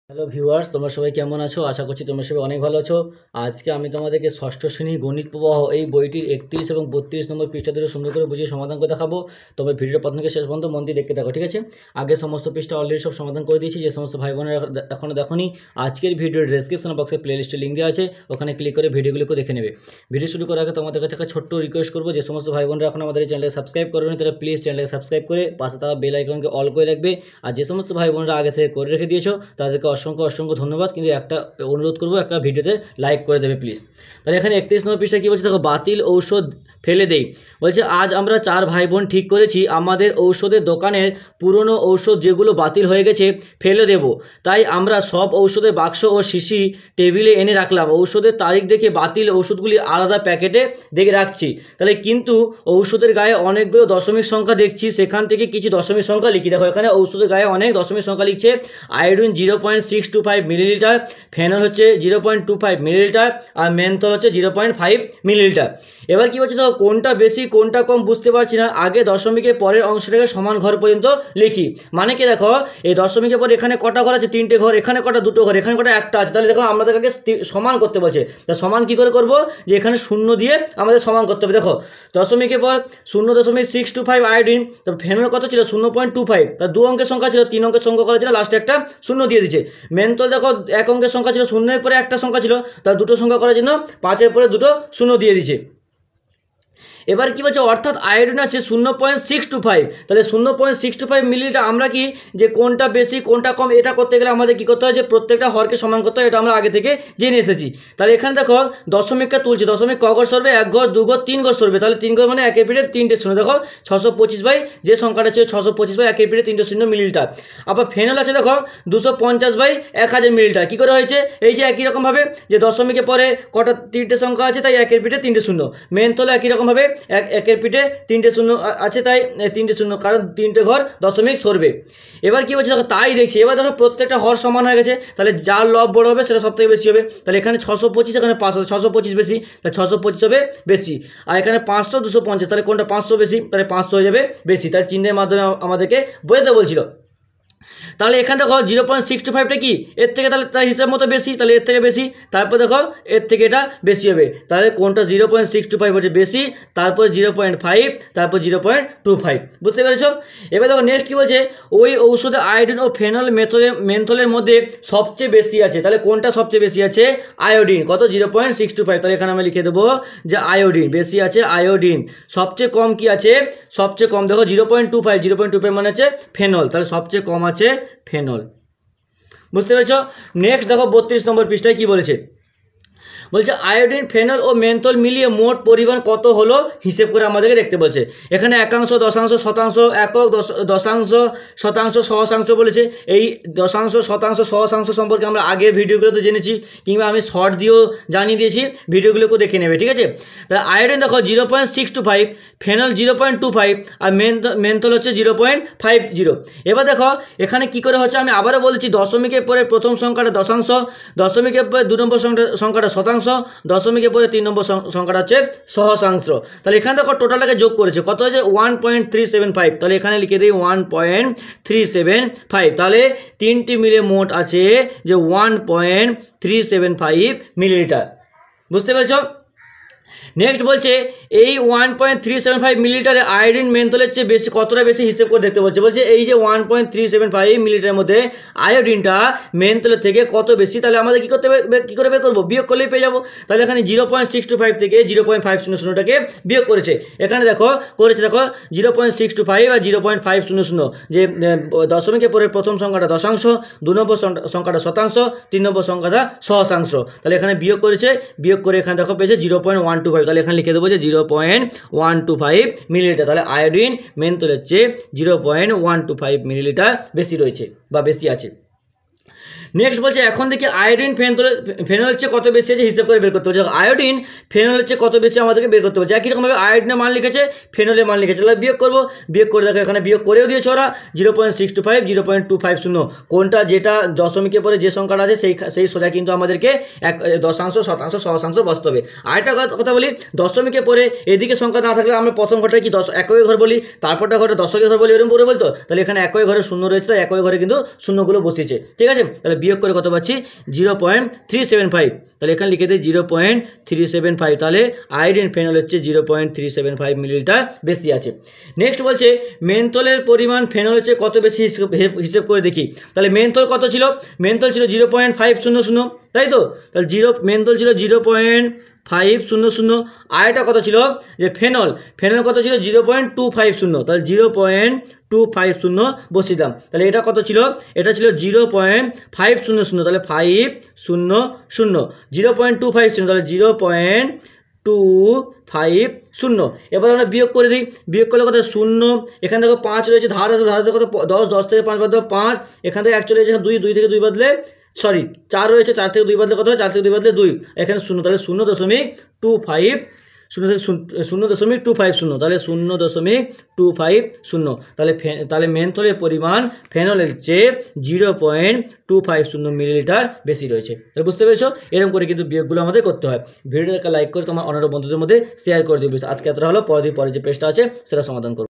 Hello viewers, তোমরা সবাই কেমন আছো? আশা করছি তোমরা সবাই অনেক ভালো আছো। আজকে আমি তোমাদেরকে ষষ্ঠ শ্রেণী গণিত প্রবাহ এই বইটির 31 এবং 32 নম্বর পৃষ্ঠা ধরে সুন্দর করে বুঝিয়ে সমাধান করে দেখাবো। তোমরা ভিডিওটা প্রথম থেকে শেষ পর্যন্ত মন দিয়ে দেখতে থাকো, ঠিক আছে? আগে সমস্ত পৃষ্ঠা অলরেডি সব সমাধান করে দিয়েছি। যে সমস্ত ভাই বোনেরা এখনও দেখোনি, আজকের ভিডিওর ডেসক্রিপশন বক্সে প্লেলিস্টের লিঙ্ক দেওয়া আছে, ওখানে ক্লিক করে ভিডিওগুলোকে দেখে নেবে। ভিডিও শুরু করার আগে তোমাদের কাছে একটা ছোট্ট রিকোয়েস্ট করবো, যে সমস্ত ভাই বোনেরা এখন আমাদের চ্যানেলকে সাবস্ক্রাইব করবেন তারা প্লিজ চ্যানেলকে সাবস্ক্রাইব করে পাশে থাকা বেল আইকনকে অল করে রাখবে। আর যে সমস্ত ভাই বোনেরা আগে থেকে করে রেখে দিয়েছো তাদেরকে অসংখ্য অসংখ্য ধন্যবাদ। কিন্তু একটা অনুরোধ করবো, একটা ভিডিওতে লাইক করে দেবে প্লিজ। তাহলে এখানে 31 নম্বর পৃষ্ঠা কী বলছে দেখো, বাতিল ঔষধ ফেলে দেই। বলছে আজ আমরা 4 ভাই বোন ঠিক করেছি আমাদের ঔষধের দোকানের পুরনো ঔষধ যেগুলো বাতিল হয়ে গেছে ফেলে দেব। তাই আমরা সব ঔষধের বাক্স ও শিশি টেবিলে এনে রাখলাম। ঔষধের তারিখ দেখে বাতিল ঔষধগুলি আলাদা প্যাকেটে দেখে রাখছি। তাহলে কিন্তু ঔষধের গায়ে অনেকগুলো দশমিক সংখ্যা দেখছি, সেখান থেকে কিছু দশমিক সংখ্যা লিখি। দেখো এখানে ঔষধের গায়ে অনেক দশমিক সংখ্যা লিখছে। আয়োডিন 0.625 মিলিলিটার, ফেনল হচ্ছে 0.25 মিলিলিটার, আর মেনথল হচ্ছে 0.5 মিলিলিটার। এবার কি বলছে দেখো, কোনটা বেশি কোনটা কম বুঝতে পারছি না, আগে দশমিকের পরের অংশটাকে সমান ঘর পর্যন্ত লিখি। মানে কি দেখো, এই দশমিকের পর এখানে কটা ঘর আছে? 3টে ঘর। এখানে কটা? 2টো ঘর। এখানে কটা? একটা আছে। তাহলে দেখো আমাদের আগে সমান করতে বলছে। তা সমান কি করে করব? যে এখানে শূন্য দিয়ে আমাদের সমান করতে হবে। দেখো দশমিকের পর 0.625 আয়োডিন, তো ফেনল কত ছিল? 0.25। তার 2 অঙ্কের সংখ্যা ছিল, 3 অঙ্কের সংখ্যা করা ছিল, লাস্টে একটা শূন্য দিয়ে দিচ্ছে। মেনথল দেখো 1 অঙ্কের সংখ্যা ছিল, শূন্যের পরে একটা সংখ্যা ছিল, তার 2টো সংখ্যা করার জন্য 5-এর পরে 2টো শূন্য দিয়ে দিচ্ছে। এবার কি বলছে, অর্থাৎ আয়োডিন আছে 0.625। তাহলে 0.625 মিলিলিটার। আমরা কি যে কোনটা বেশি কোনটা কম এটা করতে গেলে আমাদের কী করতে হয়, যে প্রত্যেকটা হরকে সমান করতে হয়। এটা আমরা আগে থেকে জেনে এসেছি। তাহলে এখানে দেখো দশমিকটা তুলছি। দশমিক ক ঘর সরবে? 1 ঘর, 2 ঘর, 3 ঘর সরবে। তাহলে 3 ঘর মানে একের পিঠে 3টে শূন্য। দেখো 625 বাই যে সংখ্যাটা ছিল 625 বাই একের পিঠে 3টে শূন্য মিলিলিটার। আবার ফেনল আছে দেখো 250 বাই 1000 মিলিলিটার। কী করে হয়েছে? এই যে একই রকমভাবে যে দশমিকের পরে কটা 3টে সংখ্যা আছে, তাই একের পিঠে 3টে শূন্য। মেনথল একই রকমভাবে একের পিঠে 3টে শূন্য আছে, তাই 3টে শূন্য, কারণ 3টে ঘর দশমিক সরবে। এবার কি বলছে দেখো, তাই দেখছি। এবার দেখো প্রত্যেকটা হর সমান হয়ে গেছে, তাহলে যার লব বড় হবে সেটা সবথেকে বেশি হবে। তাহলে এখানে 625, এখানে 500, 625 বেশি, তাহলে 625 হবে বেশি। আর এখানে 500, 250, তাহলে কোনটা 500 বেশি? তাহলে 500 হয়ে যাবে বেশি। তাহলে চিহ্নের মাধ্যমে আমাদেরকে বোঝাতে বলছিল। তাহলে এখানে দেখো 0.625টা কি এর থেকে, তাহলে তার হিসাব মতো বেশি, তাহলে এর থেকে বেশি। তারপর দেখো এর থেকে এটা বেশি হবে। তাহলে কোনটা 0.625 হচ্ছে বেশি, তারপর 0.5, তারপর 0.25। বুঝতে পেরেছো? এবার দেখো নেক্সট কী বলছে, ওই ঔষধে আয়োডিন ও ফেনল মেনথলের মধ্যে সবচেয়ে বেশি আছে। তাহলে কোনটা সবচেয়ে বেশি আছে? আয়োডিন। কত? 0.625। তাহলে এখানে আমি লিখে দেবো যে আয়োডিন বেশি আছে, আয়োডিন। সবচেয়ে কম কি আছে? সবচেয়ে কম দেখো 0.25। 0.25 মানে হচ্ছে ফেনল, তাহলে সবচেয়ে কম আছে ফেনল। বুঝতে পেরেছ? নেক্সট দেখো 32 নম্বর পৃষ্ঠায় কি বলেছে। বলছে আয়োডিন, ফেনল ও মেনথল মিলিয়ে মোট পরিমাণ কত হলো হিসেব করে আমাদেরকে দেখতে বলছে। এখানে একাংশ, দশাংশ, শতাংশ, একক, দশাংশ, শতাংশ, সহস্রাংশ বলেছে। এই দশাংশ, শতাংশ, সহস্রাংশ সম্পর্কে আমরা আগের ভিডিওগুলোতে জেনেছি, কিংবা আমি শর্ট দিয়েও জানিয়ে দিয়েছি, ভিডিওগুলোকেও দেখে নেবে, ঠিক আছে? তাহলে আয়োডিন দেখো 0.625, ফেনল 0.25, আর মেনথল হচ্ছে 0.50। এবার দেখো এখানে কি করে হচ্ছে, আমি আবারও বলছি, দশমিকের পরে প্রথম সংখ্যাটা দশাংশ, দশমিকের পরে 2 নম্বর সংখ্যাটা শতাংশ, দশমিকের পরে 3 নম্বর সংখ্যাটা হচ্ছে সহস্রাংশ। তাহলে এখানে দেখো টোটালটাকে যোগ করেছে, কত হয়েছে? 1.375। তাহলে এখানে লিখে দিই 1.375। তাহলে তিনটি মিলে মোট আছে যে 1.375 মিলিলিটার। বুঝতে পেরেছ? নেক্সট বলছে এই 1.375 মিলিলিটারে আয়োডিন মেনথলের চেয়ে বেশি, কতটা বেশি হিসেব করে দেখতে বলছে। বলছে এই যে 1.375 মিলিলিটারের মধ্যে আয়োডিনটা মেনথলের থেকে কত বেশি, তাহলে আমাদের কী করতে হবে? কী করে বের করবো? বিয়োগ করলেই পেয়ে যাবো। তাহলে এখানে 0.625 থেকে 0.500টাকে বিয়োগ করেছে। এখানে দেখো করেছে, দেখো 0.625 আর 0.500, যে দশমিকের পরে প্রথম সংখ্যাটা দশাংশ, 2 নম্বর সংখ্যাটা শতাংশ, 3 নম্বর সংখ্যাটা সহস্রাংশ। তাহলে এখানে বিয়োগ করেছে, বিয়োগ করে এখানে দেখো পেয়েছে 0.125। তাহলে এখানে লিখে দেবো যে 0.125 মিলিলিটার। তাহলে আয়োডিন মেনথলের চেয়ে 0.125 মিলিলিটার বেশি রয়েছে বা বেশি আছে। নেক্সট বলছে এখন দেখি আয়োডিন ফেনলের চেয়ে কত বেশি আছে হিসাব করে বের করতে হবে। আয়োডিন ফেনলের চেয়ে কত বেশি আমাদেরকে বের করতে হবে। একই রকমভাবে আয়োডিনের মান লিখেছে, ফেনলের মান লিখেছে। তাহলে বিয়োগ করবো, বিয়োগ করে দেখো এখানে বিয়োগ করেও দিয়েছে ওরা 0.625, 0.250। কোনটা যেটা দশমিকের পরে যে সংখ্যাটা আছে সেই সোজা কিন্তু আমাদেরকে দশাংশ, শতাংশ, সহস্রাংশ বসতে হবে। আরেকটা কথা বলি, দশমিকের পরে এদিকে সংখ্যা না থাকলে আমরা প্রথম ঘরটা কি একই ঘর বলি, তারপরটা ঘরে দশকের ঘর বলি, এরকম করে বলতো। তাহলে এখানে একই ঘরে শূন্য রয়েছে, তাই একই ঘরে কিন্তু শূন্যগুলো বসিয়েছে, ঠিক আছে? তাহলে বিয়োগ করে কত পাচ্ছি 0.375, তাহলে এখানে লিখে দিই 0.375, তাহলে আয়োডিন ফেনল হচ্ছে 0.375 মিলিলিটার বেশি আছে। নেক্সট বলছে মেনথলের পরিমাণ ফেনল হচ্ছে কত বেশি হিসেব করে দেখি। তাহলে মেনথল কত ছিল, মেনথল ছিল 0.500, তাই তো, তাহলে মেনথল ছিল 0.500, আর এটা কত ছিল যে ফেনল কত ছিল 0.250, তাহলে 0.250 বসিয়ে দাম, তাহলে এটা কত ছিল, এটা ছিল 0.500, তাহলে 500, 0.250, তাহলে 0.250। এবার আমরা বিয়োগ করে দিই, বিয়োগ করলে কত 0, এখান থেকে 5 রয়েছে, ধার আসবে কত 10 থেকে 5 বাদ 5, এখান থেকে অ্যাকচুয়ালি এখানে 2 থেকে 2 বাদলে 4 রয়েছে, 4 থেকে 2 বাদলে কত হয়, 4 থেকে 2 বাদলে 2, এখানে 0, তাহলে 0.250, 0.250, তাহলে 0.250, তাহলে মেনথলের পরিমাণ ফেনলের চেয়ে 0.250 মিলিলিটার বেশি রয়েছে। তাহলে বুঝতে পেরেছো, এরকম করে কিন্তু বিয়োগগুলো আমাদের করতে হয়। ভিডিওটাকে লাইক করে তোমার অন্যান্য বন্ধুদের মধ্যে শেয়ার করে দিবে। আজকে এতটা হলো, পরে যে পেজটা আছে সেটা সমাধান করবো।